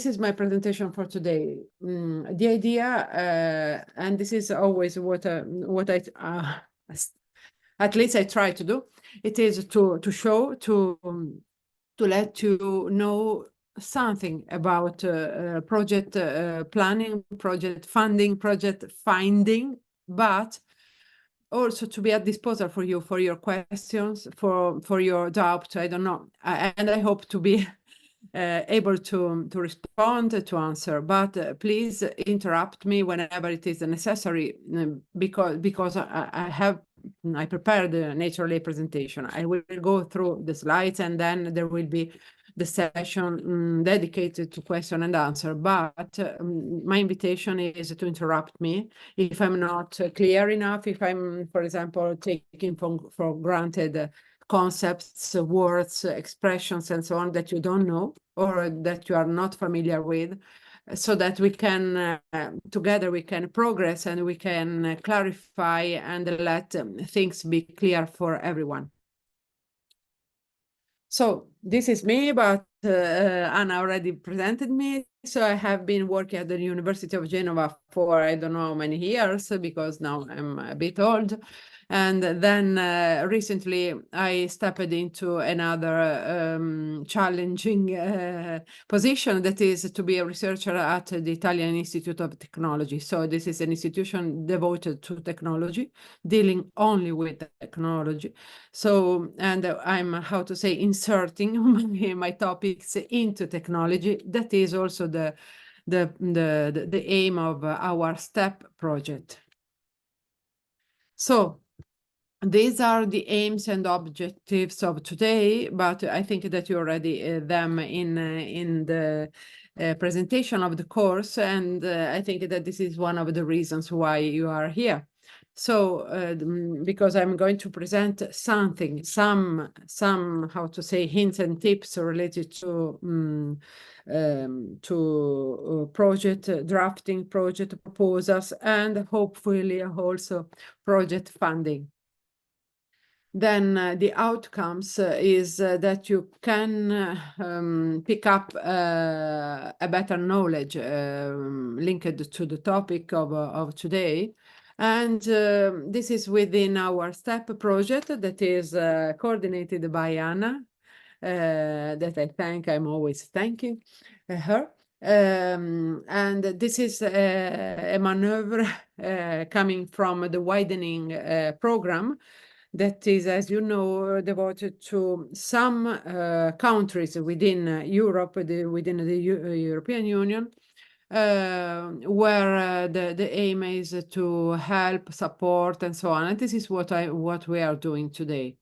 this is my presentation for today. The idea, and this is always what I at least I try to do. It is to show to let you know something about project planning, project funding, project finding, but also to be at disposal for you, for your questions, for your doubt. I don't know, and I hope to be able to respond, to answer. But please interrupt me whenever it is necessary, because I prepared the Nature Lay presentation. I will go through the slides, and then there will be the session dedicated to question and answer. But my invitation is to interrupt me if I'm not clear enough, if I'm, for example, taking for granted concepts, words, expressions, and so on that you don't know or that you are not familiar with, so that we can, together we can progress and we can clarify and let things be clear for everyone. So this is me, but Anna already presented me. So I have been working at the University of Genova for I don't know how many years, because now I'm a bit old. And then recently I stepped into another challenging position, that is to be a researcher at the Italian Institute of Technology. So this is an institution devoted to technology, dealing only with technology. So, and I'm, how to say, inserting my topics into technology. That is also the aim of our STEP project. So these are the aims and objectives of today, but I think that you already them in the presentation of the course, and I think that this is one of the reasons why you are here. So because I'm going to present something, some how to say, hints and tips related to project drafting, project proposals, and hopefully also project funding. Then the outcomes is that you can pick up a better knowledge linked to the topic of today. And this is within our STEP project that is coordinated by Anna, that I'm always thanking her. And this is a maneuver coming from the widening program that is, as you know, devoted to some countries within Europe, within the European Union, where the aim is to help, support, and so on. And this is what we are doing today.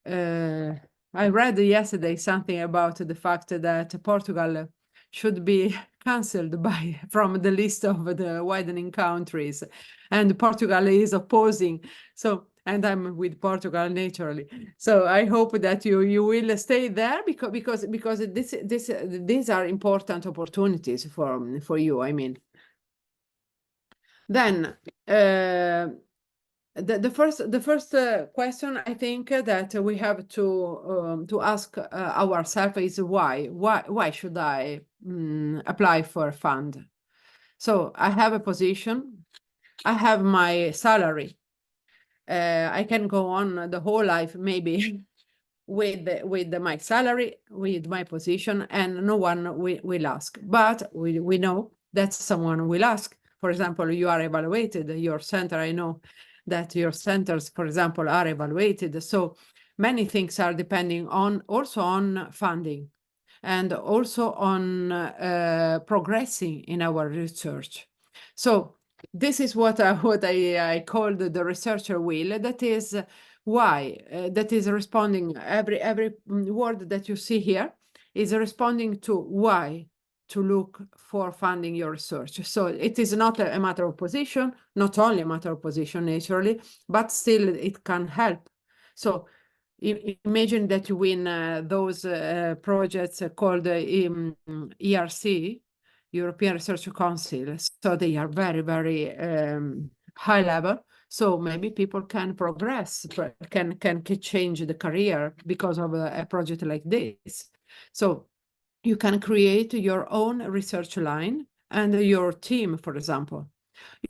I read yesterday something about the fact that Portugal should be cancelled from the list of the widening countries, and Portugal is opposing. So, and I'm with Portugal naturally. So I hope that you will stay there, because these are important opportunities for you. I mean, then the first question I think that we have to ask ourselves is why should I apply for a fund? So I have a position, I have my salary. I can go on the whole life maybe with my salary, with my position, and no one will ask. But we know that someone will ask. For example, you are evaluated, your center, I know that your centers, for example, are evaluated. So many things are depending also on funding, and also on progressing in our research. So this is what I called the researcher wheel. That is why that is responding, every word that you see here is responding to why to look for funding your research. So it is not a matter of position, not only a matter of position naturally, but still it can help. So imagine that you win those projects called ERC, European Research Council. So they are very, very high level. So maybe people can progress, can change the career because of a project like this. So you can create your own research line and your team, for example.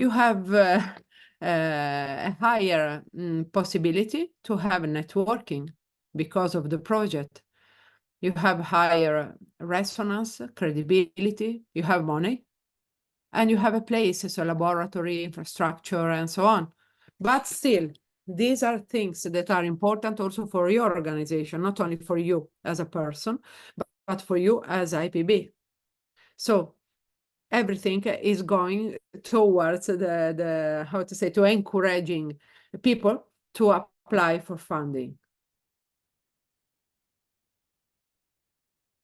You have a higher possibility to have networking because of the project. You have higher resonance, credibility, you have money, and you have a place, so laboratory, infrastructure, and so on. But still, these are things that are important also for your organization, not only for you as a person, but for you as IPB. So everything is going towards the how to say, to encouraging people to apply for funding.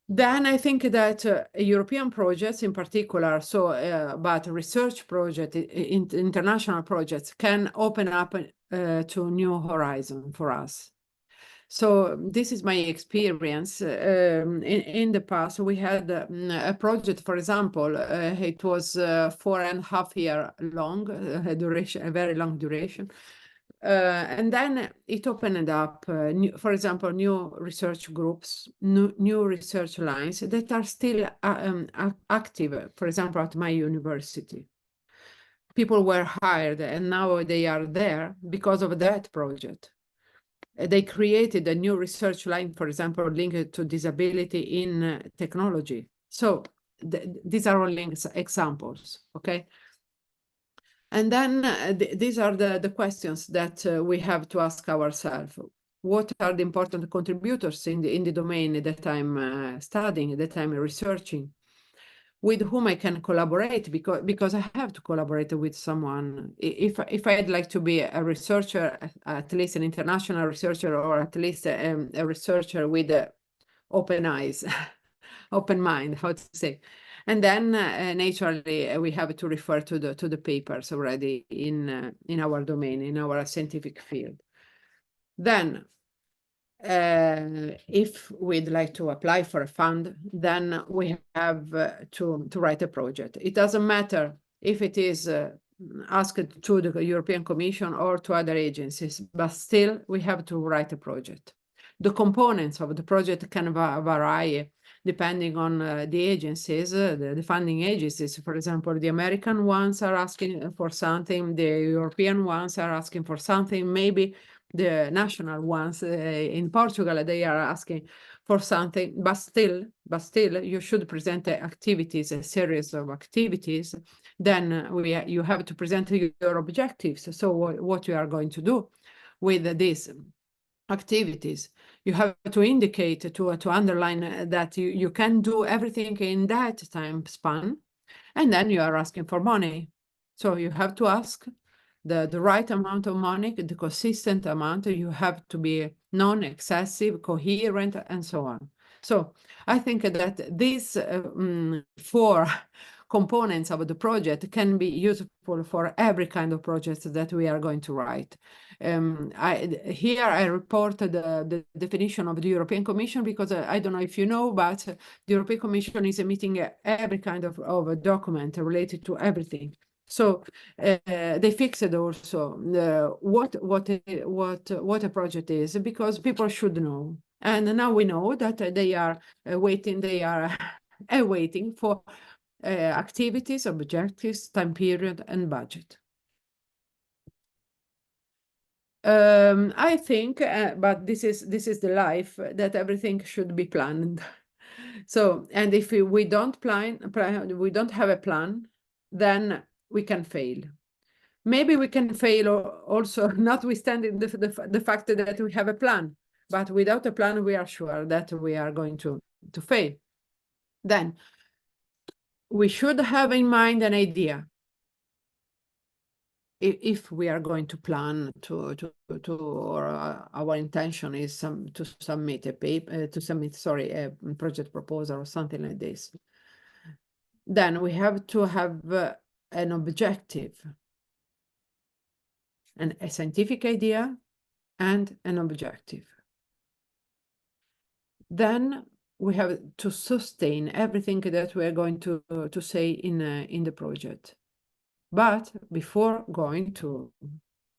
Then I think that European projects in particular, but research projects, international projects can open up to new horizon for us. So this is my experience. In the past, we had a project, for example, it was 4.5 years long, a very long duration. And then it opened up, for example, new research groups, new research lines that are still active, for example, at my university. People were hired and now they are there because of that project. They created a new research line, for example, linked to disability in technology. So these are all examples, okay? And then these are the questions that we have to ask ourselves. What are the important contributors in the domain that I'm studying, that I'm researching? With whom I can collaborate, because I have to collaborate with someone. If I'd like to be a researcher, at least an international researcher, or at least a researcher with open eyes, open mind, how to say. And then naturally we have to refer to the papers already in our domain, in our scientific field. Then if we'd like to apply for a fund, then we have to write a project. It doesn't matter if it is asked to the European Commission or to other agencies, but still we have to write a project. The components of the project can vary depending on the agencies, the funding agencies. For example, the American ones are asking for something, the European ones are asking for something, maybe the national ones in Portugal, they are asking for something, but still you should present activities, a series of activities. Then you have to present your objectives. So what you are going to do with these activities. You have to indicate, to underline that you can do everything in that time span, and then you are asking for money. So you have to ask the right amount of money, the consistent amount. You have to be non-excessive, coherent, and so on. So I think that these 4 components of the project can be useful for every kind of project that we are going to write. Here I report the definition of the European Commission, because I don't know if you know, but the European Commission is emitting every kind of a document related to everything. So they fixed also what a project is, because people should know. And now we know that they are waiting for activities, objectives, time period, and budget. I think, but this is the life, that everything should be planned. So, and if we don't we don't have a plan, then we can fail. Maybe we can fail also, notwithstanding the fact that we have a plan. But without a plan, we are sure that we are going to fail. Then we should have in mind an idea. If we are going to plan or our intention is to submit a paper, a project proposal or something like this, then we have to have an objective, and a scientific idea and an objective. Then we have to sustain everything that we are going to say in the project. But before going to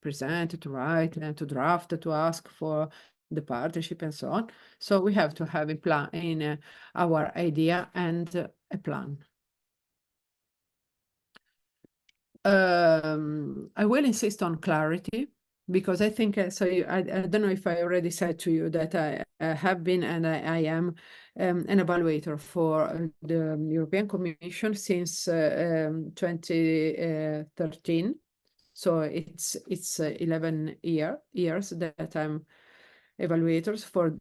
present, to write, and to draft, to ask for the partnership and so on. So we have to have a plan in our idea and a plan. I will insist on clarity, because I think, I don't know if I already said to you that I have been and I am an evaluator for the European Commission since 2013. So it's 11 years that I'm evaluators for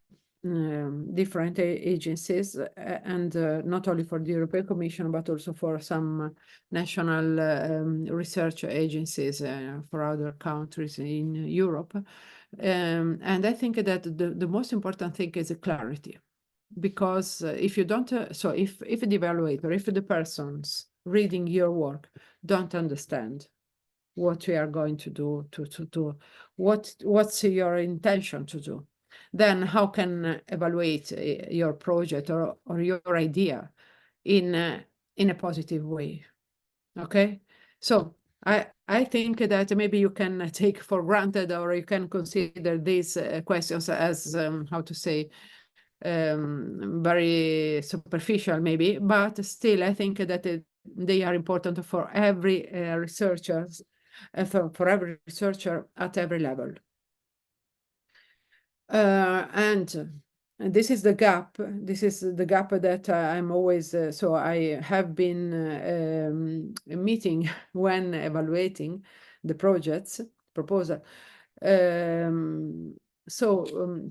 different agencies, and not only for the European Commission, but also for some national research agencies for other countries in Europe. And I think that the most important thing is clarity, because if you don't, so if the evaluator, if the persons reading your work don't understand what we are going to do, what's your intention to do, then how can evaluate your project or your idea in a positive way? Okay, so I think that maybe you can take for granted, or you can consider these questions as how to say, very superficial maybe, but still I think that they are important for every researchers, for every researcher at every level. And this is the gap. This is the gap that I'm always. So I have been meeting when evaluating the projects proposal.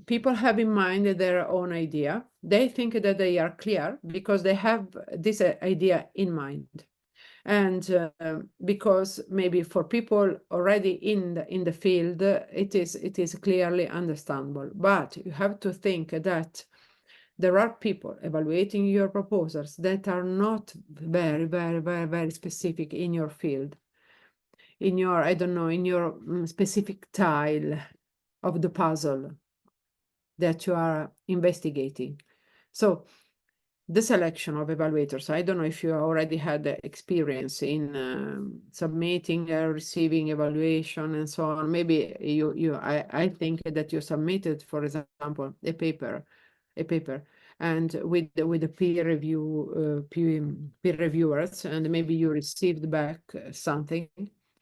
People have in mind their own idea. They think that they are clear because they have this idea in mind. And because maybe for people already in the field, it is clearly understandable. But you have to think that there are people evaluating your proposals that are not very, very, very, very specific in your field, in your, I don't know, in your specific tile of the puzzle that you are investigating. So the selection of evaluators, I don't know if you already had experience in submitting, receiving evaluation and so on. Maybe I think that you submitted, for example, a paper, and with the peer reviewers, and maybe you received back something,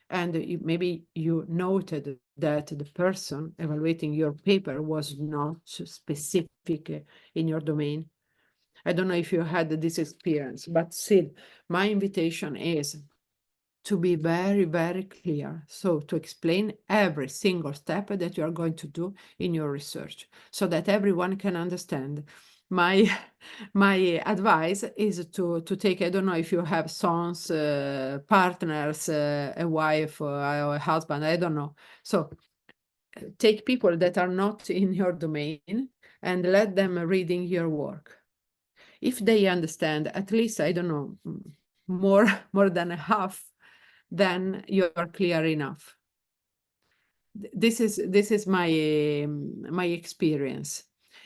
and maybe you noted that the person evaluating your paper was not specific in your domain. I don't know if you had this experience, but still, my invitation is to be very, very clear. So to explain every single step that you are going to do in your research so that everyone can understand. My advice is to take, I don't know if you have sons, partners, a wife or a husband, I don't know. So take people that are not in your domain and let them reading your work. If they understand at least, I don't know, more than a half, then you are clear enough. This is my experience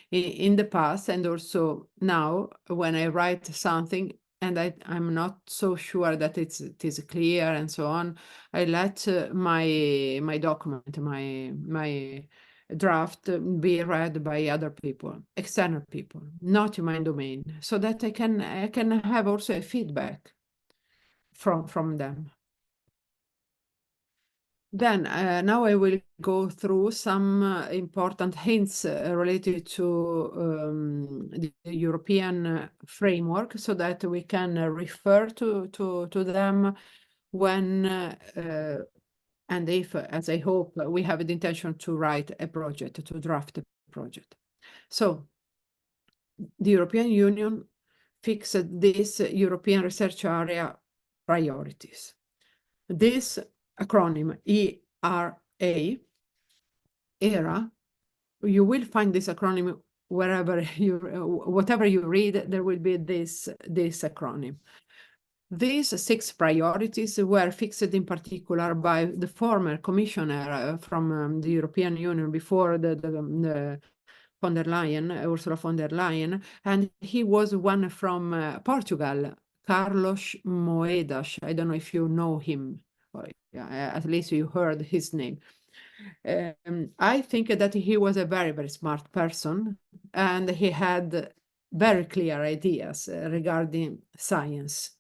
in the past, and also now when I write something and I'm not so sure that it is clear and so on, I let my document, my draft be read by other people, external people, not in my domain, so that I can have also a feedback from them. Then now I will go through some important hints related to the European framework, so that we can refer to them when and if, as I hope, we have the intention to write a project, to draft a project. So the European Union fixed these European research area priorities. This acronym ERA, you will find this acronym wherever whatever you read, there will be this acronym. These 6 priorities were fixed in particular by the former commissioner from the European Union before the von der Leyen, Ursula von der Leyen, and he was one from Portugal, Carlos Moedas. I don't know if you know him, or at least you heard his name. I think that he was a very, very smart person, and he had very clear ideas regarding science.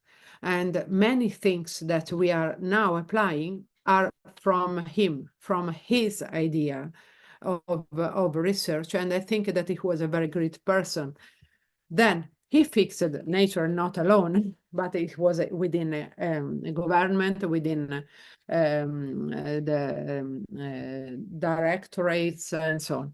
And many things that we are now applying are from him, from his idea of research. And I think that he was a very great person. Then he fixed nature not alone, but it was within a government, within the directorates and so on.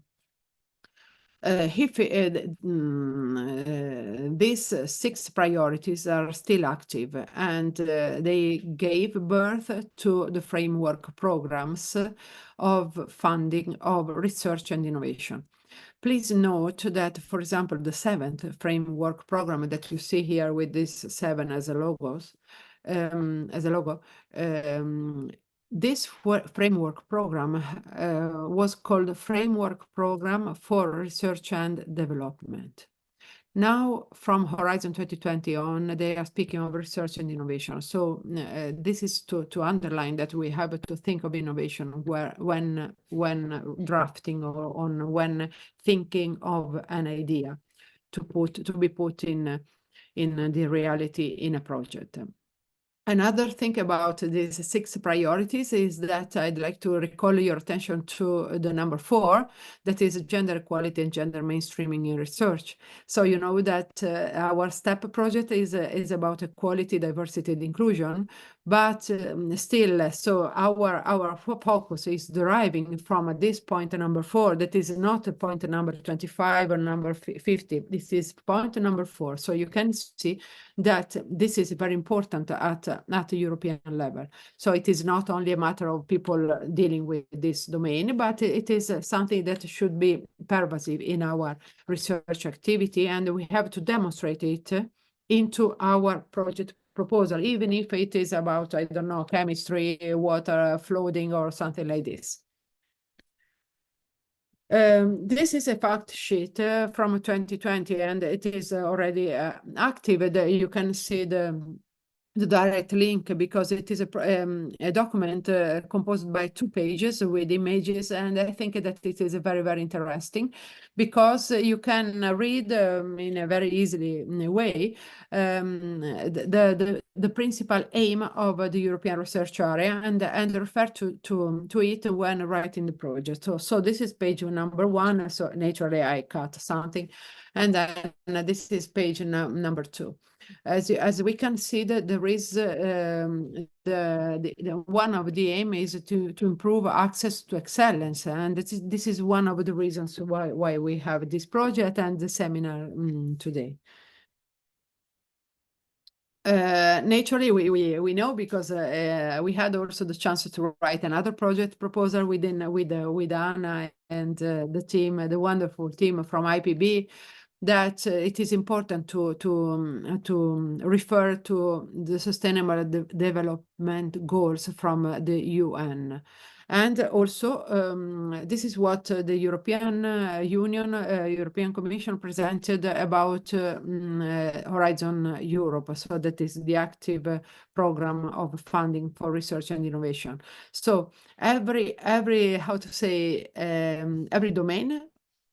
These 6 priorities are still active, and they gave birth to the framework programs of funding of research and innovation. Please note that, for example, the 7th framework program that you see here with this 7 as a logo, this framework program was called Framework Program for Research and Development. Now, from Horizon 2020 on, they are speaking of research and innovation. So this is to underline that we have to think of innovation when drafting or when thinking of an idea to be put in the reality in a project. Another thing about these 6 priorities is that I'd like to recall your attention to the number 4, that is gender equality and gender mainstreaming in research. So you know that our STEP project is about equality, diversity, and inclusion, but still, so our focus is deriving from this point number 4, that is not point number 25 or number 50. This is point number 4. So you can see that this is very important at the European level. So it is not only a matter of people dealing with this domain, but it is something that should be pervasive in our research activity, and we have to demonstrate it into our project proposal, even if it is about, I don't know, chemistry, water, flooding, or something like this. This is a fact sheet from 2020, and it is already active. You can see the direct link because it is a document composed by 2 pages with images, and I think that it is very, very interesting because you can read in a very easily way the principal aim of the European research area and refer to it when writing the project. So this is page number 1. So naturally I cut something, and then this is page number 2. As we can see, that there is one of the aim is to improve access to excellence, and this is one of the reasons why we have this project and the seminar today. Naturally, we know because we had also the chance to write another project proposal with Anna and the team, the wonderful team from IPB, that it is important to refer to the Sustainable Development Goals from the UN. And also, this is what the European Union, European Commission presented about Horizon Europe. So that is the active program of funding for research and innovation. So every how to say, every domain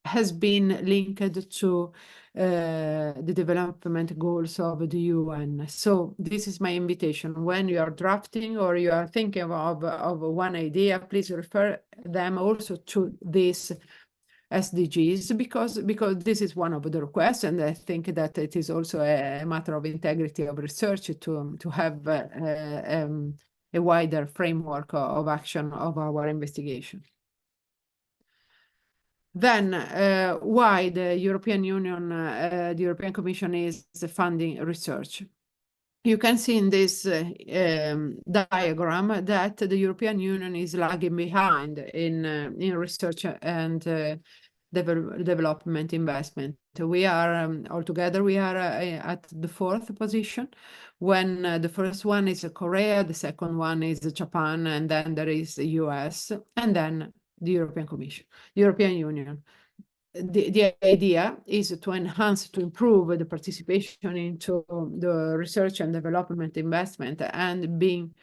has been linked to the development goals of the UN. So this is my invitation. When you are drafting or you are thinking of one idea, please refer them also to these SDGs because this is one of the requests, and I think that it is also a matter of integrity of research to have a wider framework of action of our investigation. Then, why the European Union, the European Commission is funding research? You can see in this diagram that the European Union is lagging behind in research and development investment. We are altogether we are at the 4th position, when the first one is Korea, the second one is Japan, and then there is the US, and then the European Commission, European Union. The idea is to enhance, to improve the participation into the research and development investment, and being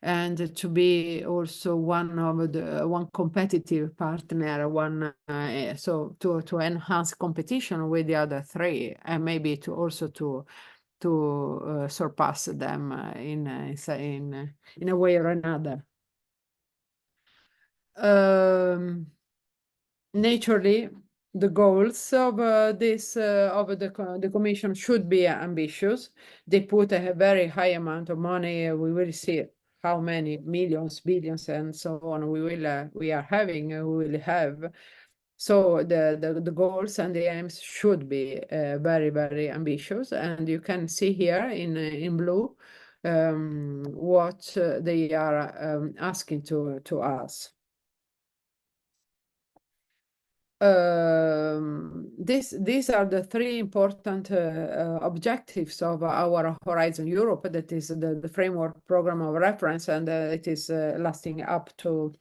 and to be also one competitive partner, so to enhance competition with the other three, and maybe to also to surpass them in a way or another. Naturally, the goals of the commission should be ambitious. They put a very high amount of money. We will see how many millions, billions, and so on we will have. So the goals and the aims should be very, very ambitious. And you can see here in blue what they are asking to us. These are the three important objectives of our Horizon Europe. That is the framework program of reference, and it is lasting up to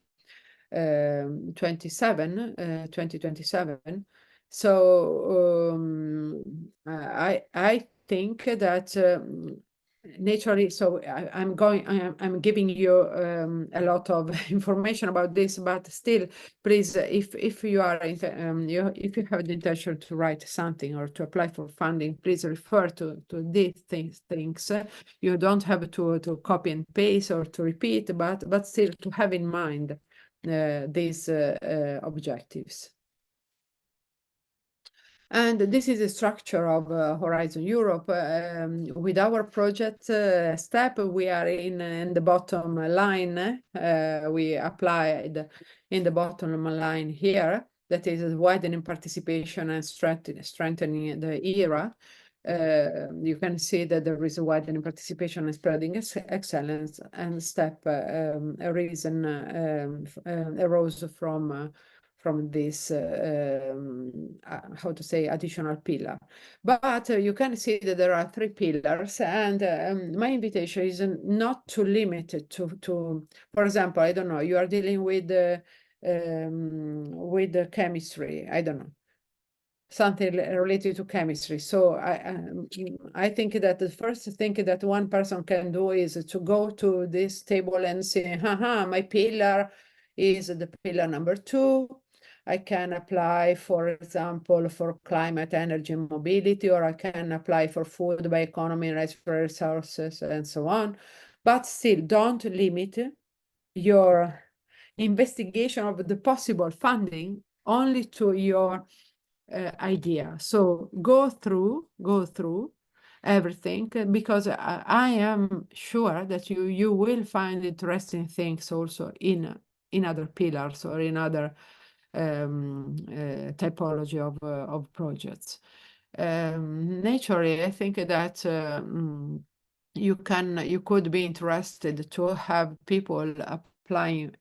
2027. So I think that naturally, so I'm giving you a lot of information about this, but still, please, if you are if you have the intention to write something or to apply for funding, please refer to these things. You don't have to copy and paste or to repeat, but still to have in mind these objectives. And this is the structure of Horizon Europe. With our project step, we are in the bottom line. We applied in the bottom line here. That is widening participation and strengthening the ERA. You can see that there is a widening participation and spreading excellence, and step reason arose from this how to say additional pillar. But you can see that there are three pillars, and my invitation is not to limit it to for example, I don't know, you are dealing with the chemistry, I don't know, something related to chemistry. So I think that the first thing that one person can do is to go to this table and say, haha, my pillar is the pillar number 2. I can apply, for example, for climate, energy, and mobility, or I can apply for food, bioeconomy, natural resources, and so on. But still, don't limit your investigation of the possible funding only to your idea. So go through everything, because I am sure that you will find interesting things also in other pillars or in other typology of projects. Naturally, I think that you could be interested to have people applying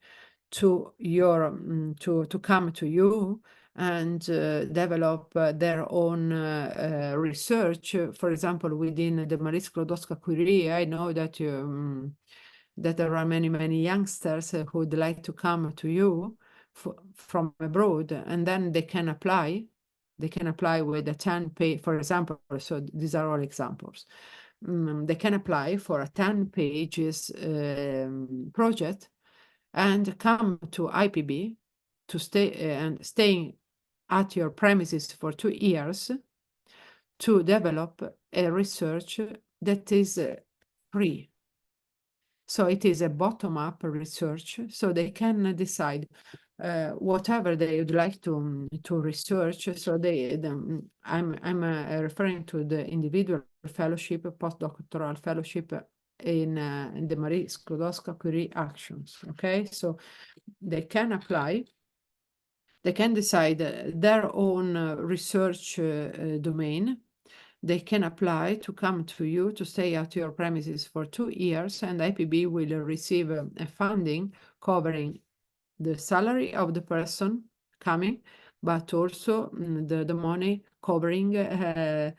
to your to come to you and develop their own research. For example, within the Marie Skłodowska-Curie, I know that that there are many youngsters who would like to come to you from abroad, and then they can apply. They can apply with a 10-page, for example. So these are all examples. They can apply for a 10 pages project and come to IPB to staying at your premises for 2 years to develop a research that is free. So it is a bottom-up research, so they can decide whatever they would like to research. So I'm referring to the individual fellowship, postdoctoral fellowship in the Marie Skłodowska-Curie actions. Okay, so they can apply. They can decide their own research domain. They can apply to come to you to stay at your premises for 2 years, and IPB will receive a funding covering the salary of the person coming, but also the money covering the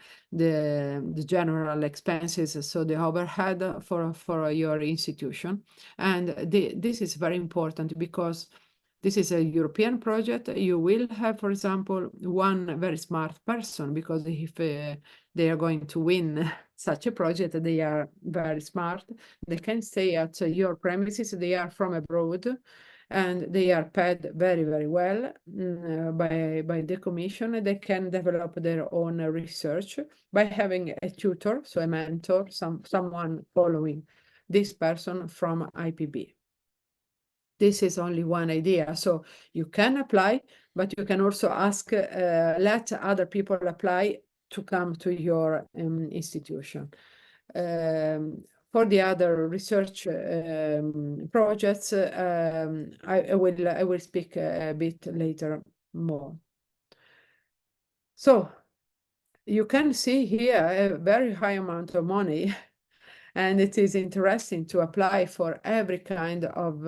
general expenses, so the overhead for your institution. And this is very important, because this is a European project, you will have, for example, one very smart person, because if they are going to win such a project, they are very smart. They can stay at your premises. They are from abroad, and they are paid very, very well by the commission. They can develop their own research by having a tutor, so a mentor, someone following this person from IPB. This is only one idea. So you can apply, but you can also ask, let other people apply to come to your institution. For the other research projects, I will speak a bit later more. So you can see here a very high amount of money, and it is interesting to apply for every kind of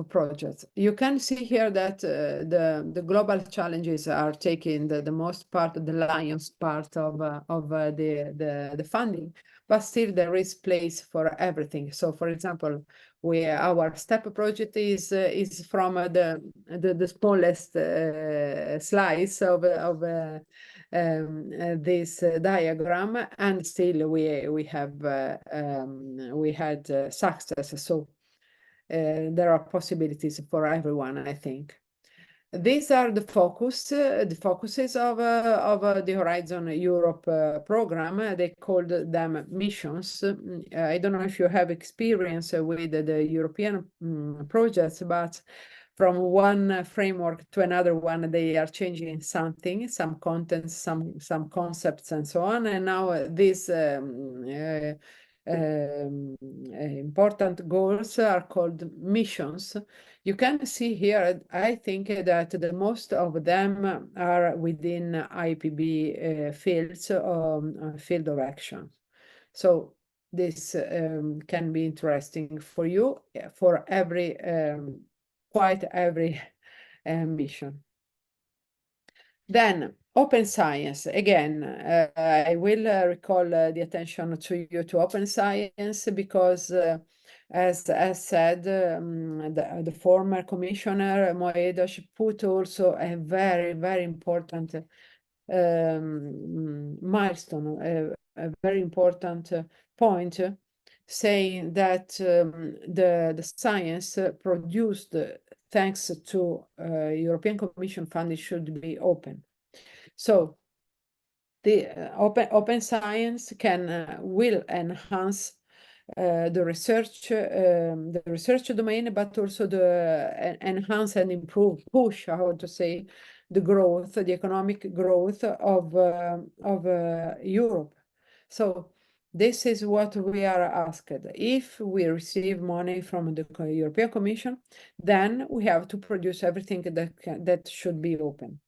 projects. You can see here that the global challenges are taking the most part, the lion's part of the funding, but still there is place for everything. So, for example, our STEP project is from the smallest slice of this diagram, and still we had success. So there are possibilities for everyone, I think. These are the focuses of the Horizon Europe program. They called them missions. I don't know if you have experience with the European projects, but from one framework to another one, they are changing something, some contents, some concepts, and so on. And now these important goals are called missions. You can see here, I think that the most of them are within IPB fields, field of action. So this can be interesting for you for every, quite every mission. Then open science. Again, I will recall the attention to you to open science, because as said, the former commissioner Moedas put also a very, very important milestone, a very important point, saying that the science produced thanks to European Commission funding should be open. So the open science will enhance the research domain, but also enhance and improve, push, how to say, the growth, the economic growth of Europe. So this is what we are asked. If we receive money from the European Commission, then we have to produce everything that should be open.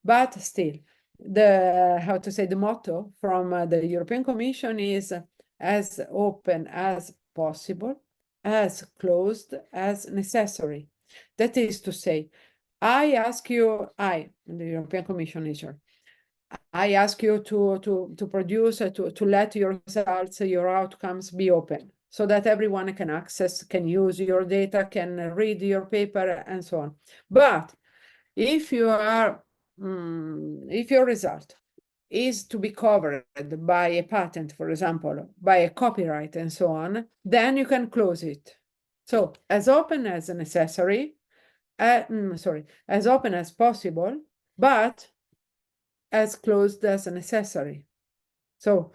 But still, the motto from the European Commission is as open as possible, as closed as necessary. That is to say, I ask you, the European Commission is here, I ask you to produce, to let your results, your outcomes be open, so that everyone can access, can use your data, can read your paper, and so on. But if your result is to be covered by a patent, for example, by a copyright, and so on, then you can close it. So as open as necessary, as open as possible, but as closed as necessary. So,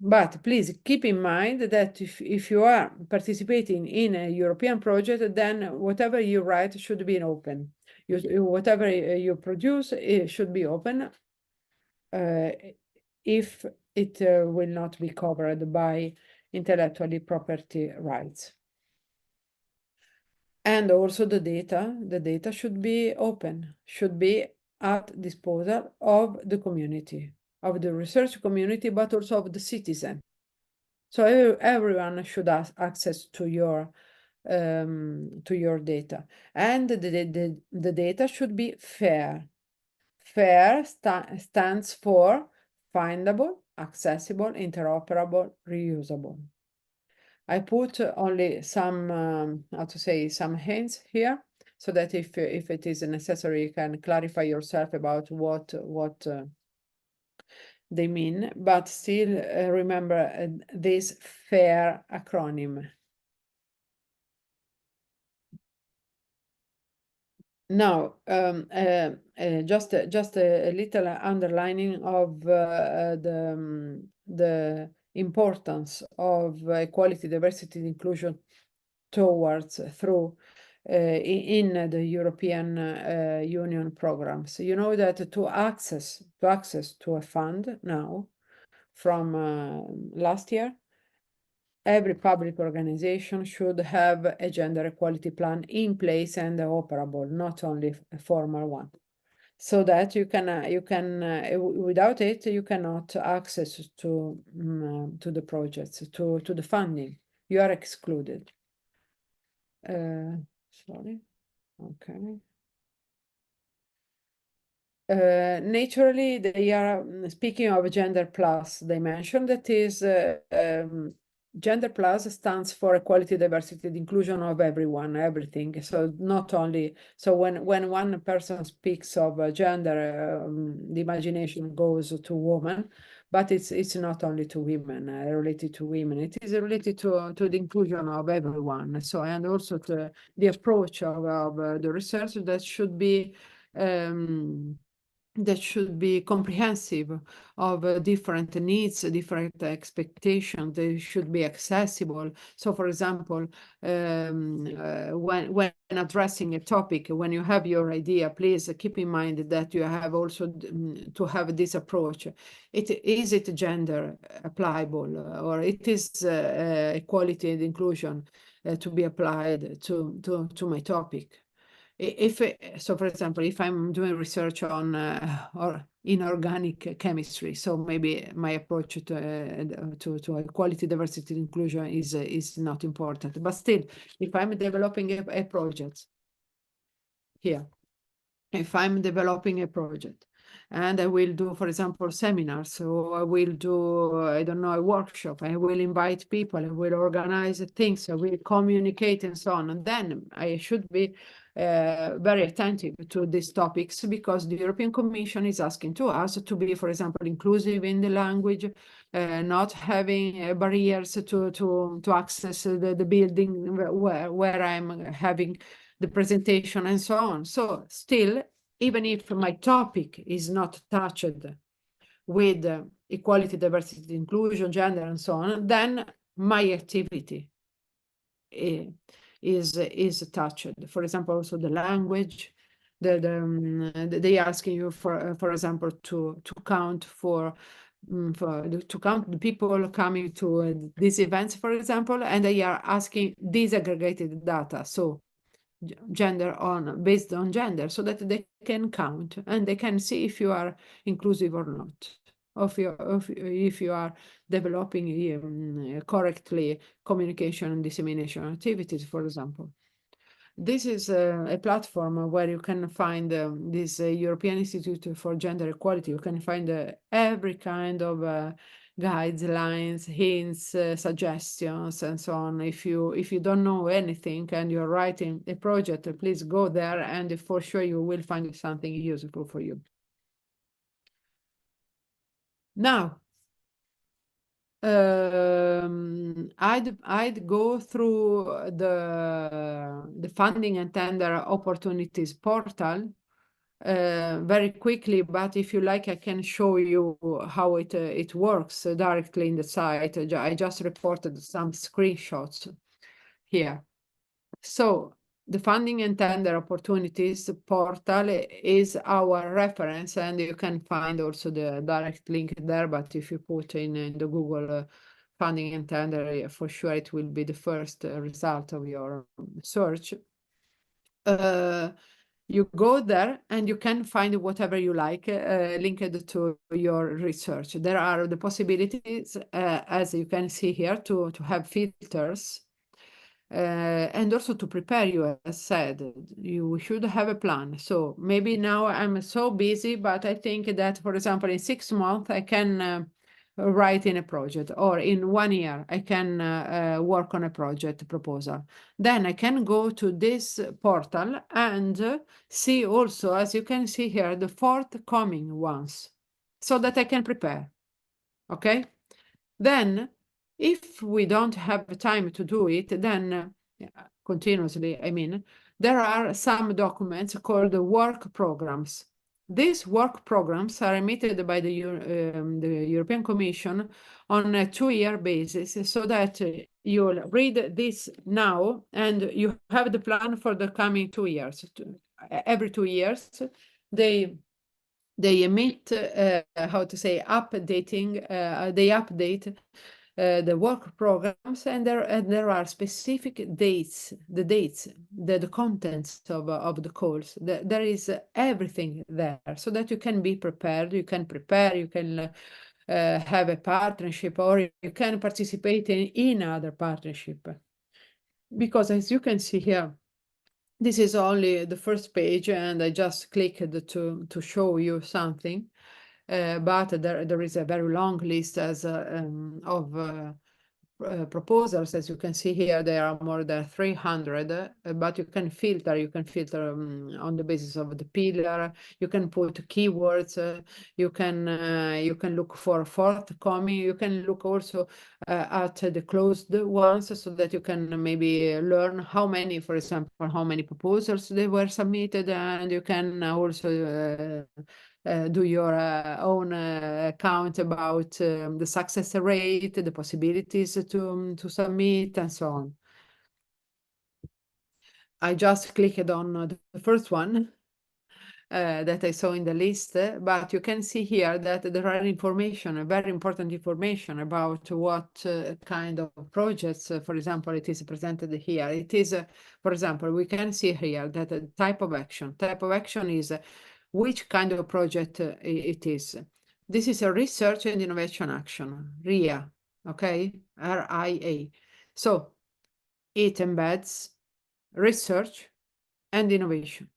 but please keep in mind that if you are participating in a European project, then whatever you write should be open. Whatever you produce, it should be open, if it will not be covered by intellectual property rights. And also the data should be open, should be at disposal of the community, of the research community, but also of the citizen. So everyone should have access to your data, and the data should be fair. Fair stands for findable, accessible, interoperable, reusable. I put only some, how to say, some hints here, so that if it is necessary, you can clarify yourself about what they mean, but still remember this FAIR acronym. Now, just a little underlining of the importance of equality, diversity, and inclusion towards through in the European Union programs. You know that to access to a fund now from last year, every public organization should have a gender equality plan in place and operable, not only a formal one. So that you can without it, you cannot access to the projects, to the funding. You are excluded. Sorry. Okay. Naturally, they are speaking of gender plus dimension. That is, gender plus stands for equality, diversity, and inclusion of everyone, everything. So not only, so when one person speaks of gender, the imagination goes to woman, but it's not only to women, related to women. It is related to the inclusion of everyone. So, and also to the approach of the research that should be comprehensive of different needs, different expectations. They should be accessible. So, for example, when addressing a topic, when you have your idea, please keep in mind that you have also to have this approach. Is it gender applicable, or it is equality and inclusion to be applied to my topic? So, for example, if I'm doing research on or inorganic chemistry, so maybe my approach to equality, diversity, and inclusion is not important. But still, if I'm developing a project here, if I'm developing a project, and I will do, for example, seminars, so I will do, I don't know, a workshop, I will invite people, I will organize things, I will communicate and so on. And then I should be very attentive to these topics, because the European Commission is asking to us to be, for example, inclusive in the language, not having barriers to access the building where I'm having the presentation and so on. So still, even if my topic is not touched with equality, diversity, inclusion, gender, and so on, then my activity is touched. For example, also the language, they asking you for example to count to count the people coming to these events, for example, and they are asking disaggregated data, so gender based on gender, so that they can count and they can see if you are inclusive or not, if you are developing correctly communication and dissemination activities, for example. This is a platform where you can find this European Institute for Gender Equality. You can find every kind of guidelines, hints, suggestions, and so on. If you don't know anything and you're writing a project, please go there, and for sure you will find something useful for you. Now, I'd go through the funding and tender opportunities portal very quickly, but if you like, I can show you how it works directly in the site. I just reported some screenshots here. So the funding and tender opportunities portal is our reference, and you can find also the direct link there. But if you put in the Google funding and tender, for sure it will be the first result of your search. You go there and you can find whatever you like linked to your research. There are the possibilities, as you can see here, to have filters. And also to prepare you, as said, you should have a plan. So maybe now I'm so busy, but I think that, for example, in 6 months, I can writing a project, or in 1 year, I can work on a project proposal. Then I can go to this portal and see also, as you can see here, the forthcoming ones, so that I can prepare. Okay? Then, if we don't have time to do it, then continuously, I mean, there are some documents called work programs. These work programs are emitted by the European Commission on a 2-year basis, so that you'll read this now and you have the plan for the coming 2 years. Every 2 years, they emit, how to say, updating, they update the work programs, and there are specific dates, the contents of the calls. There is everything there, so that you can be prepared, you can prepare, you can have a partnership, or you can participate in other partnership. Because as you can see here, this is only the first page, and I just clicked to show you something. But there is a very long list of proposals. As you can see here, there are more than 300, but you can filter on the basis of the pillar. You can put keywords, you can look for forthcoming, you can look also at the closed ones, so that you can maybe learn how many, for example, how many proposals they were submitted, and you can also do your own count about the success rate, the possibilities to submit, and so on. I just clicked on the first one that I saw in the list, but you can see here that there are information, very important information about what kind of projects, for example, it is presented here. It is, for example, we can see here that the type of action is which kind of project it is. This is a research and innovation action, RIA, okay, RIA. So it embeds research and innovation,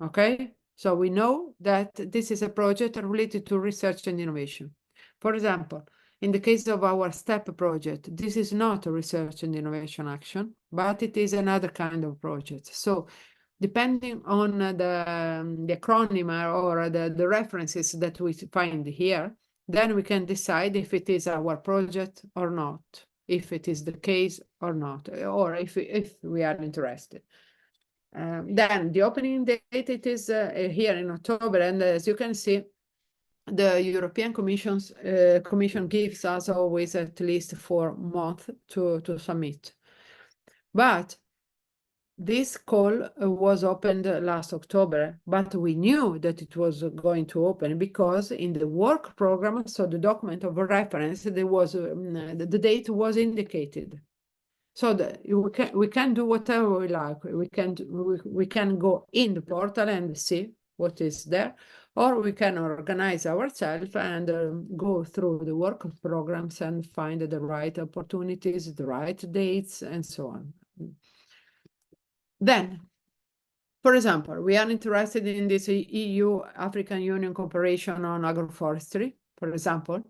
okay? So we know that this is a project related to research and innovation. For example, in the case of our STEP project, this is not a research and innovation action, but it is another kind of project. So depending on the acronym or the references that we find here, then we can decide if it is our project or not, if it is the case or not, or if we are interested. Then the opening date, it is here in October, and as you can see, the European Commission gives us always at least 4 months to submit. But this call was opened last October, but we knew that it was going to open because in the work program, so the document of reference, there was the date was indicated. So we can do whatever we like. We can go in the portal and see what is there, or we can organize ourselves and go through the work programs and find the right opportunities, the right dates, and so on. Then, for example, we are interested in this EU-African Union cooperation on agroforestry, for example.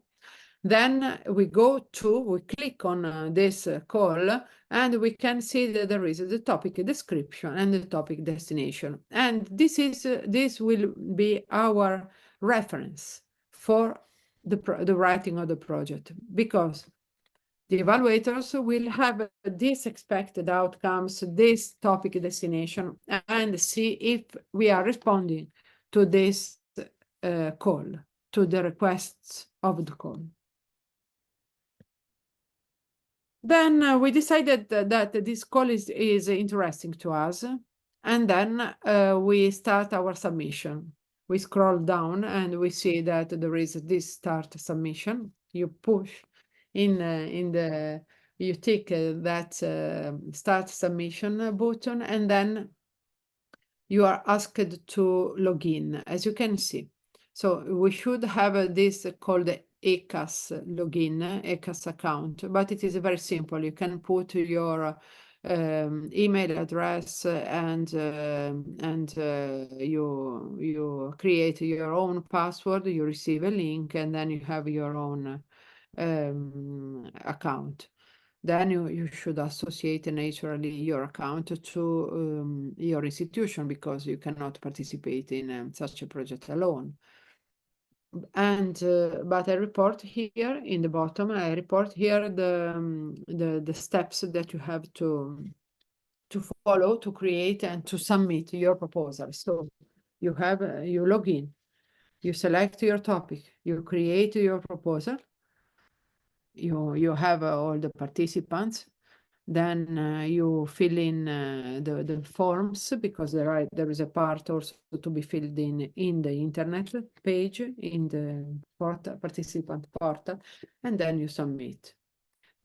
Then we click on this call, and we can see that there is the topic description and the topic destination. And this will be our reference for the writing of the project, because the evaluators will have these expected outcomes, this topic destination, and see if we are responding to this call, to the requests of the call. Then we decided that this call is interesting to us, and then we start our submission. We scroll down and we see that there is this start submission. You push you tick that start submission button, and then you are asked to log in, as you can see. So we should have this called ECAS login, ECAS account, but it is very simple. You can put your email address and you create your own password, you receive a link, and then you have your own account. Then you should associate naturally your account to your institution, because you cannot participate in such a project alone. And but I report here in the bottom, I report here the steps that you have to follow to create and to submit your proposal. So you have you log in, you select your topic, you create your proposal, you have all the participants, then you fill in the forms, because there is a part also to be filled in the internet page, in the participant portal, and then you submit.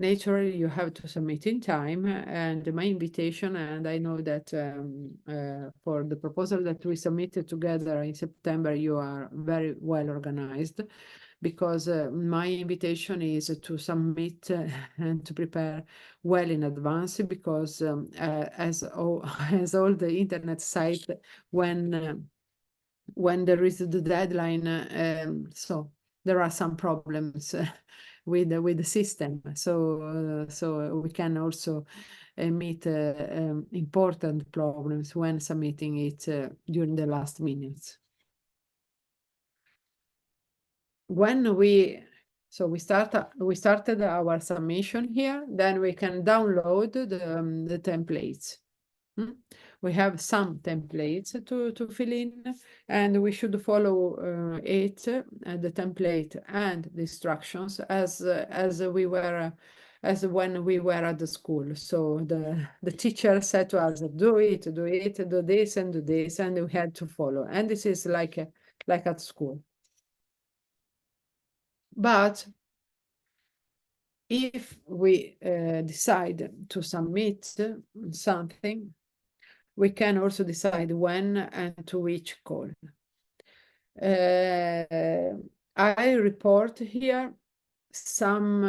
Naturally, you have to submit in time, and my invitation, and I know that for the proposal that we submitted together in September, you are very well organized, because my invitation is to submit and to prepare well in advance, because as all the internet sites, when there is the deadline, so there are some problems with the system. So we can also meet important problems when submitting it during the last minutes. When we started our submission here, then we can download the templates. We have some templates to fill in, and we should follow the template and the instructions as when we were at the school. So the teacher said to us, do this, and do this, and we had to follow. And this is like at school. But if we decide to submit something, we can also decide when and to which call. I report here some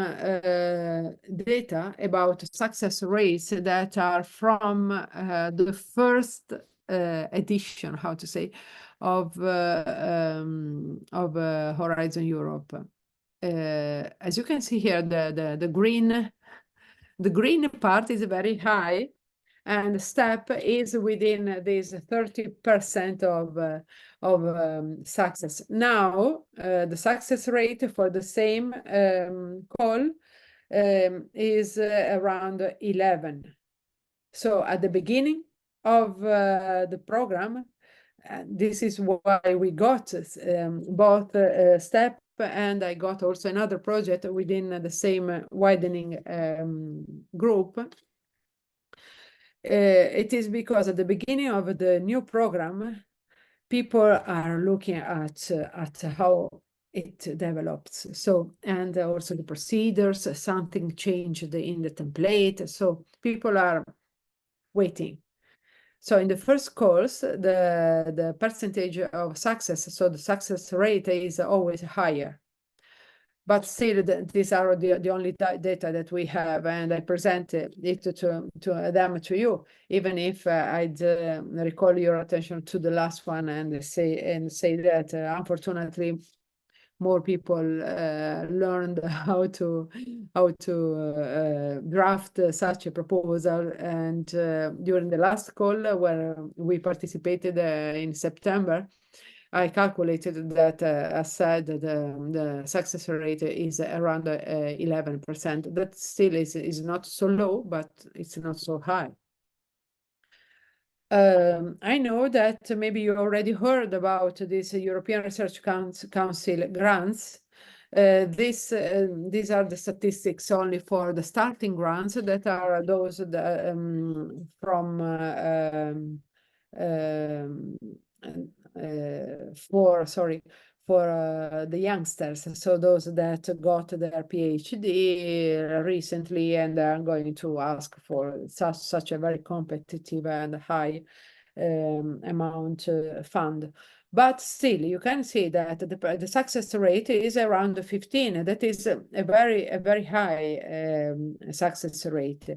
data about success rates that are from the first edition, how to say, of Horizon Europe. As you can see here, the green part is very high, and STEP is within this 30% of success. Now, the success rate for the same call is around 11. So at the beginning of the program, this is why we got both STEP, and I got also another project within the same widening group. It is because at the beginning of the new program, people are looking at how it develops. So, and also the procedures, something changed in the template. So people are waiting. So in the first calls, the percentage of success, so the success rate is always higher. But still, these are the only data that we have, and I presented it to them to you, even if I'd recall your attention to the last one and say that unfortunately more people learned how to draft such a proposal. And during the last call where we participated in September, I calculated that, as said, the success rate is around 11%. That still is not so low, but it's not so high. I know that maybe you already heard about this European Research Council grants. These are the statistics only for the starting grants, that are those that, for the youngsters, so those that got their PhD recently and are going to ask for such a very competitive and high amount fund. But still, you can see that the success rate is around 15. That is a very high success rate.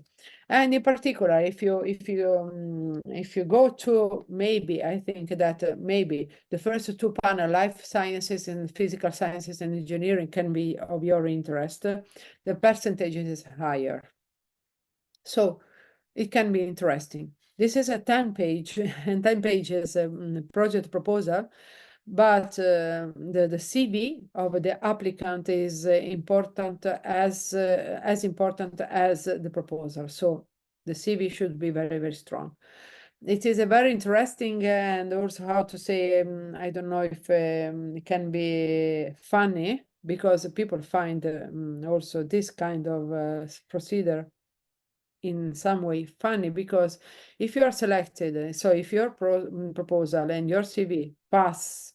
And in particular, if you go to, maybe I think that maybe the first two panel, life sciences and physical sciences and engineering, can be of your interest. The percentage is higher, so it can be interesting. This is a 10-page and 10 pages project proposal, but the CV of the applicant is important as important as the proposal. So the CV should be very strong. It is a very interesting, and also, how to say, I don't know if it can be funny, because people find also this kind of procedure in some way funny, because if you are selected, so if your proposal and your CV pass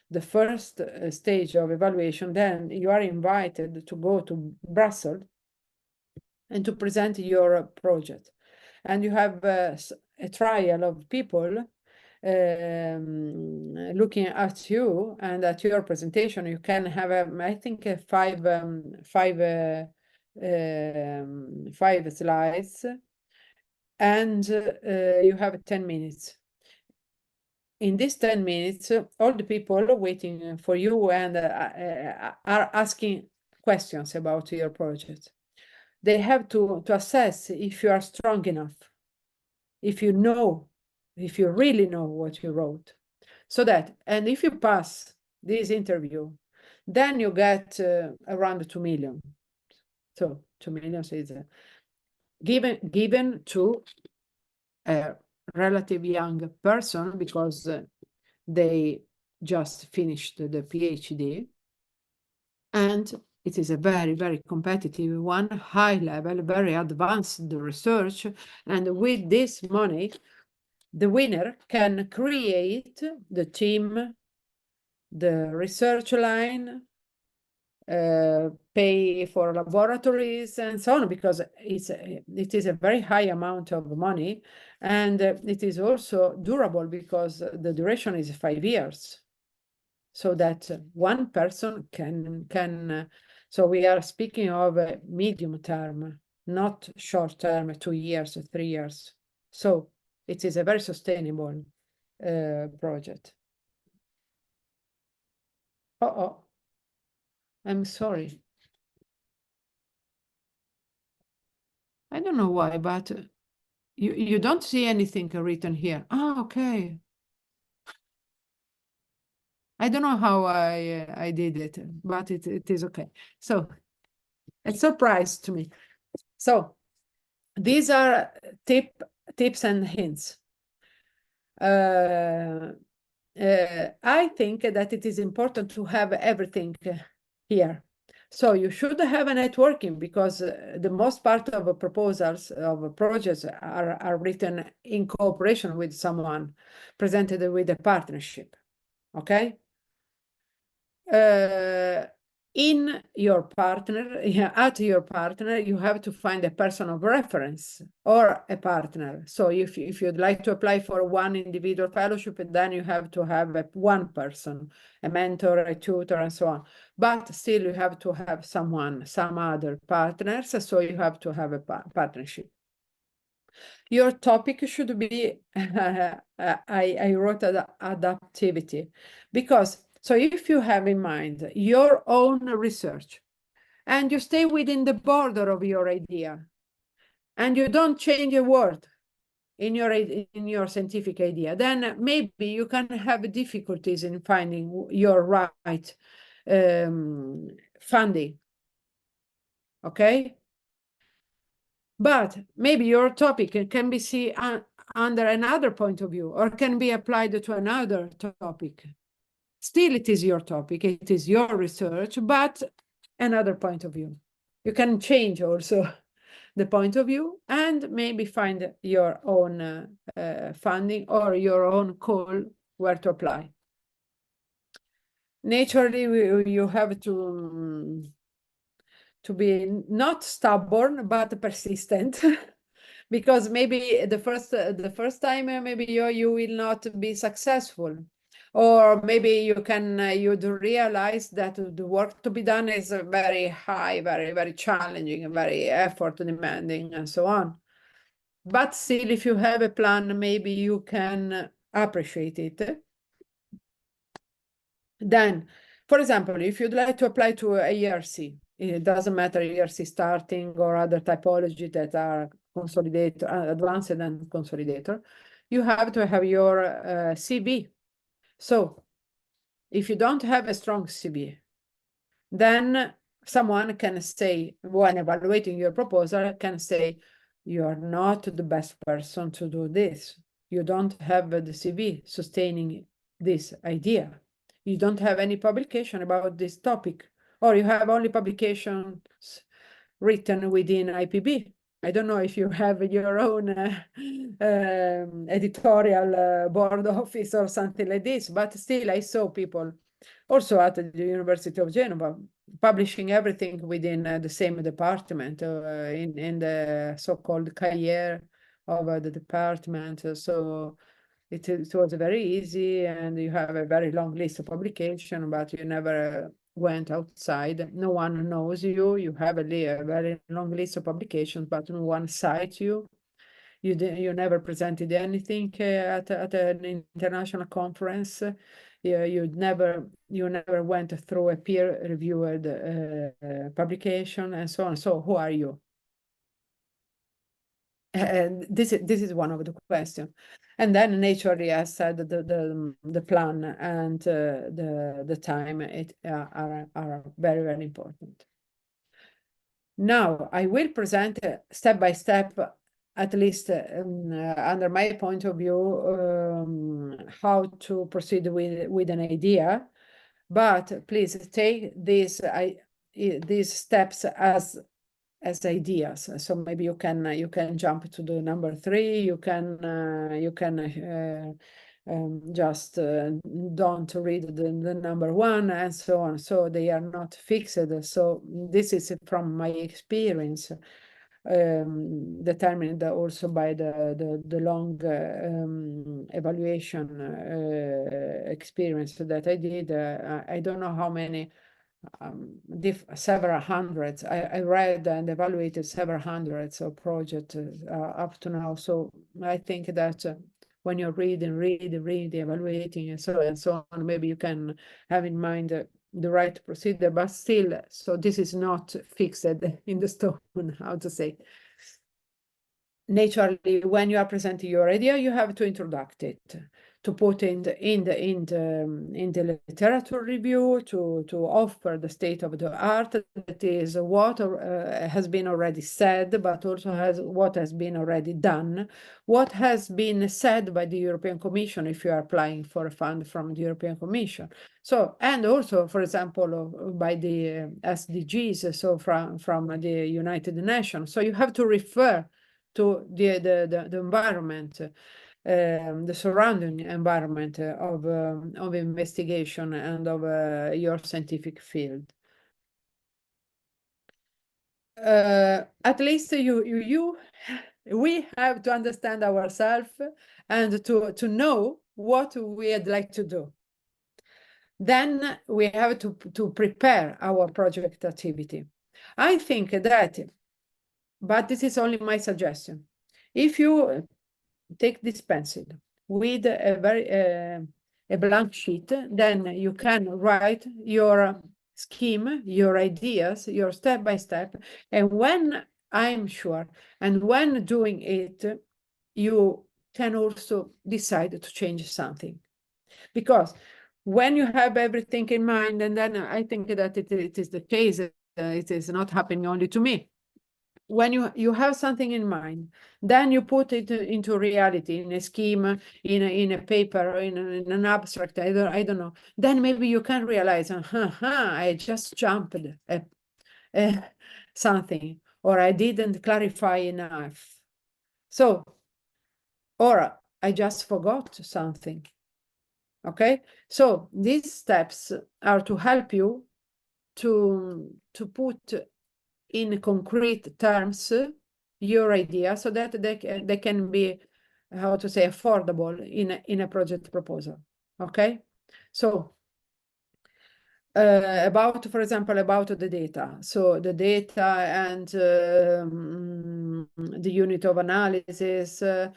the first stage of evaluation, then you are invited to go to Brussels and to present your project. And you have a trial of people looking at you and at your presentation. You can have, I think, five slides, and you have 10 minutes. In these 10 minutes, all the people waiting for you and are asking questions about your project. They have to assess if you are strong enough, if you really know what you wrote. So that, and if you pass this interview, then you get around 2 million. So 2 million is given to a relative young person, because they just finished the PhD, and it is a very competitive one, high level, very advanced research. And with this money, the winner can create the team, the research line, pay for laboratories and so on, because it is a very high amount of money, and it is also durable, because the duration is 5 years, so that one person can so we are speaking of a medium term, not short term, 2 years or 3 years. So it is a very sustainable project. Oh, I'm sorry. I don't know why, but you don't see anything written here. Ah, okay. I don't know how I did it, but it is okay. So a surprise to me. So these are tips and hints. I think that it is important to have everything here. So you should have a networking, because the most part of proposals of projects are written in cooperation with someone, presented with a partnership. Okay. In your partner, at your partner, you have to find a person of reference or a partner. So if you'd like to apply for one individual fellowship, then you have to have one person, a mentor, a tutor, and so on. But still, you have to have some other partners. So you have to have a partnership. Your topic should be, I wrote adaptivity, because so if you have in mind your own research and you stay within the border of your idea and you don't change a word in your scientific idea, then maybe you can have difficulties in finding your right funding. Okay? But maybe your topic can be seen under another point of view, or can be applied to another topic. Still, it is your topic, it is your research, but another point of view. You can change also the point of view and maybe find your own funding or your own call where to apply. Naturally, you have to be not stubborn, but persistent. Because maybe the first time maybe you will not be successful, Or maybe you'd realize that the work to be done is very high, very, very challenging, very effort demanding, and so on. But still, if you have a plan, maybe you can appreciate it. Then, for example, if you'd like to apply to a ERC, it doesn't matter ERC starting or other typology that are consolidator, advanced and consolidator, you have to have your CV. So if you don't have a strong CV, then someone can say, when evaluating your proposal, can say, you are not the best person to do this. You don't have the CV sustaining this idea. You don't have any publication about this topic, or you have only publications written within IPB. I don't know if you have your own editorial board office or something like this, but still I saw people also at the University of Genova publishing everything within the same department in the so-called cahier of the department. So it was very easy, and you have a very long list of publication, but you never went outside. No one knows you. You have a very long list of publications, but no one cites you. You never presented anything at an international conference. You never went through a peer-reviewed publication, and so on. So who are you? And this is one of the questions. And then naturally, I said the plan and the time are very, very important. Now I will present step by step, at least under my point of view, how to proceed with an idea. But please take these steps as ideas. So maybe you can jump to the number 3. You can just don't read the number 1, and so on. So they are not fixed. So this is from my experience, determined also by the long evaluation experience that I did. I don't know how many. Several hundreds. I read and evaluated several hundreds of projects up to now. So I think that when you're reading, evaluating, and so on, maybe you can have in mind the right procedure, but still, so this is not fixed in the stone, how to say. Naturally, when you are presenting your idea, you have to introduce it, to put in the literature review, to offer the state of the art, that is what has been already said, but also what has been already done, what has been said by the European Commission if you are applying for a fund from the European Commission. So, and also, for example, by the SDGs, so from the United Nations. So you have to refer to the environment, the surrounding environment of investigation and of your scientific field. At least we have to understand ourselves and to know what we'd like to do. Then we have to prepare our project activity. I think that, but this is only my suggestion, if you take this pencil with a blank sheet, then you can write your scheme, your ideas, your step by step. And when I'm sure, and when doing it, you can also decide to change something. Because when you have everything in mind, and then I think that it is the case, it is not happening only to me. When you have something in mind, then you put it into reality, in a scheme, in a paper, in an abstract, I don't know. Then maybe you can realize, I just jumped something, or I didn't clarify enough. So, or I just forgot something. Okay, so these steps are to help you to put in concrete terms your idea, so that they can be, how to say, affordable in a project proposal. Okay, So for example, about the data. So the data and the unit of analysis, where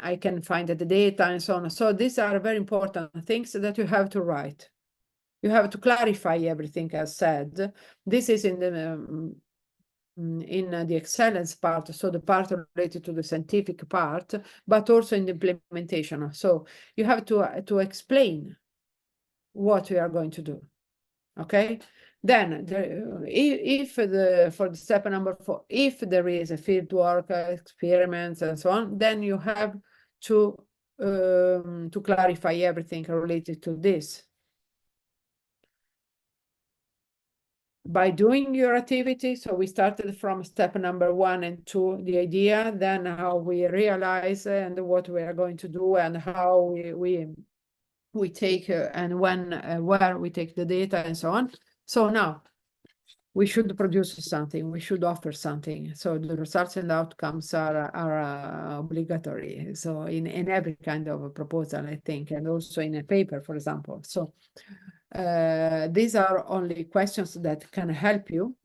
I can find the data and so on. So these are very important things that you have to write. You have to clarify everything as said. This is in the excellence part, so the part related to the scientific part, but also in the implementation. So you have to explain what we are going to do. Okay, then for the step number 4, if there is a field work, experiments and so on, then you have to clarify everything related to this. By doing your activity, so we started from step number 1 and 2, the idea, then how we realize and what we are going to do and how we take and when where we take the data and so on. So now we should produce something, we should offer something. So the results and outcomes are obligatory. So in every kind of a proposal, I think, and also in a paper, for example. So these are only questions that can help you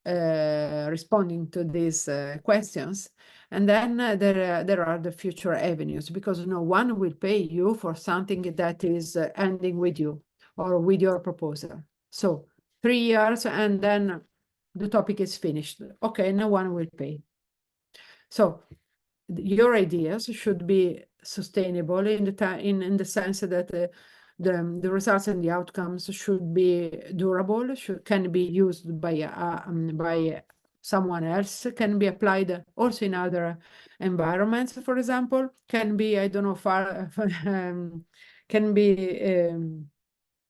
responding to these questions. And then there are the future avenues, because no one will pay you for something that is ending with you or with your proposal. So 3 years and then the topic is finished. Okay, no one will pay. So your ideas should be sustainable in the sense that the results and the outcomes should be durable, can be used by someone else, can be applied also in other environments, for example, can be, I don't know, can be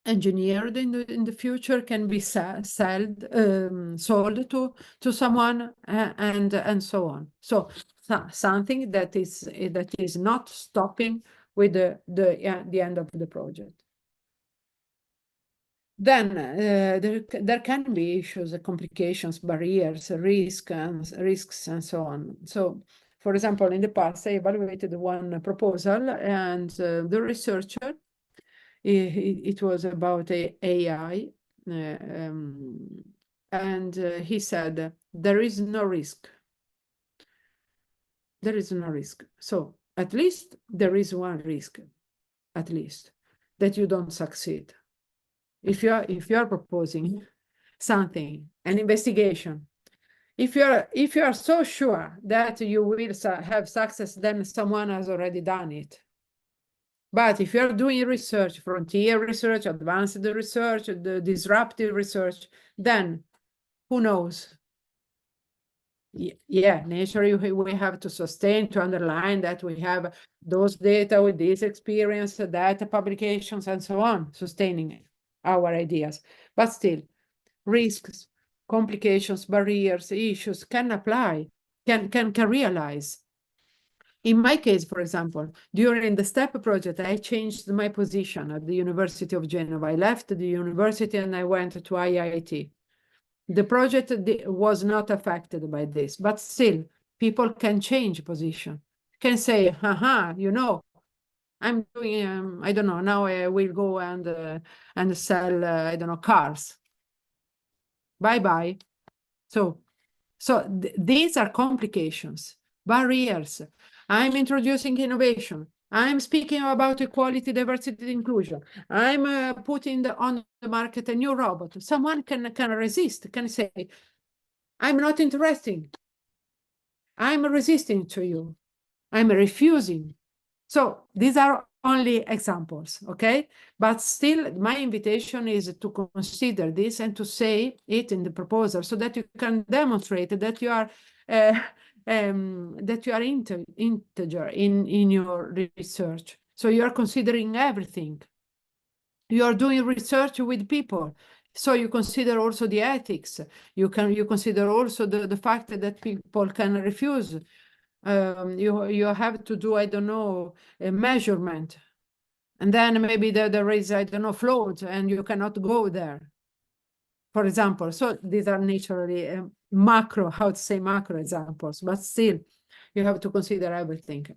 engineered in the future, can be sold to someone, and so on. So something that is not stopping with the end of the project. Then there can be issues, complications, barriers, risks, and so on. So, for example, in the past, I evaluated one proposal, and the researcher, it was about AI, and he said, there is no risk. There is no risk. So at least there is one risk, at least, that you don't succeed. If you are proposing something, an investigation, if you are so sure that you will have success, then someone has already done it. But if you're doing research, frontier research, advanced research, the disruptive research, then who knows? Yeah, naturally, we have to sustain, to underline that we have those data with this experience, data publications, and so on, sustaining our ideas. But still, risks, complications, barriers, issues can apply, can realize. In my case, for example, during the STEP project, I changed my position at the University of Genova. I left the university and I went to IIT. The project was not affected by this, but still, people can change position, can say, haha, I'm doing, I don't know, now I will go and sell, I don't know, cars. Bye-bye. So these are complications, barriers. I'm introducing innovation. I'm speaking about equality, diversity, inclusion. I'm putting on the market a new robot. Someone can resist, can say, I'm not interested. I'm resisting to you. I'm refusing. So these are only examples, okay? But still, my invitation is to consider this and to say it in the proposal so that you can demonstrate that you are integer in your research. So you are considering everything. You are doing research with people. So you consider also the ethics. You consider also the fact that people can refuse. You have to do, I don't know, a measurement. And then maybe there is, I don't know, float and you cannot go there, for example. So these are naturally macro examples, but still you have to consider everything.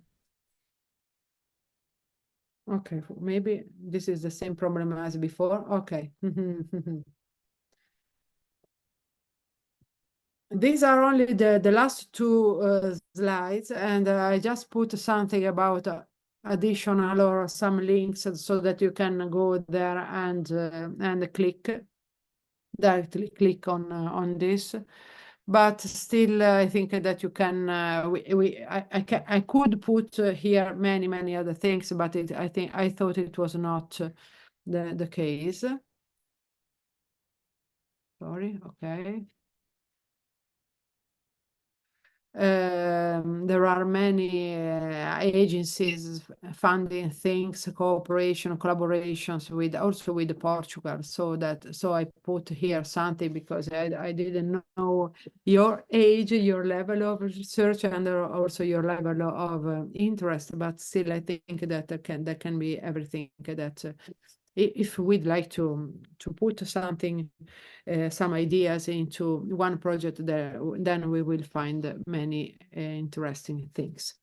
Okay, maybe this is the same problem as before. Okay. These are only the last two slides, and I just put something about additional or some links so that you can go there and click directly click on this. But still, I think that you can. I could put here many other things, but I thought it was not the case. Sorry. Okay. There are many agencies funding things, cooperation, collaborations with also with Portugal. So I put here something because I didn't know your age, your level of research, and also your level of interest. But still, I think that there can be everything that. If we'd like to put something, some ideas into one project there, then we will find many interesting things.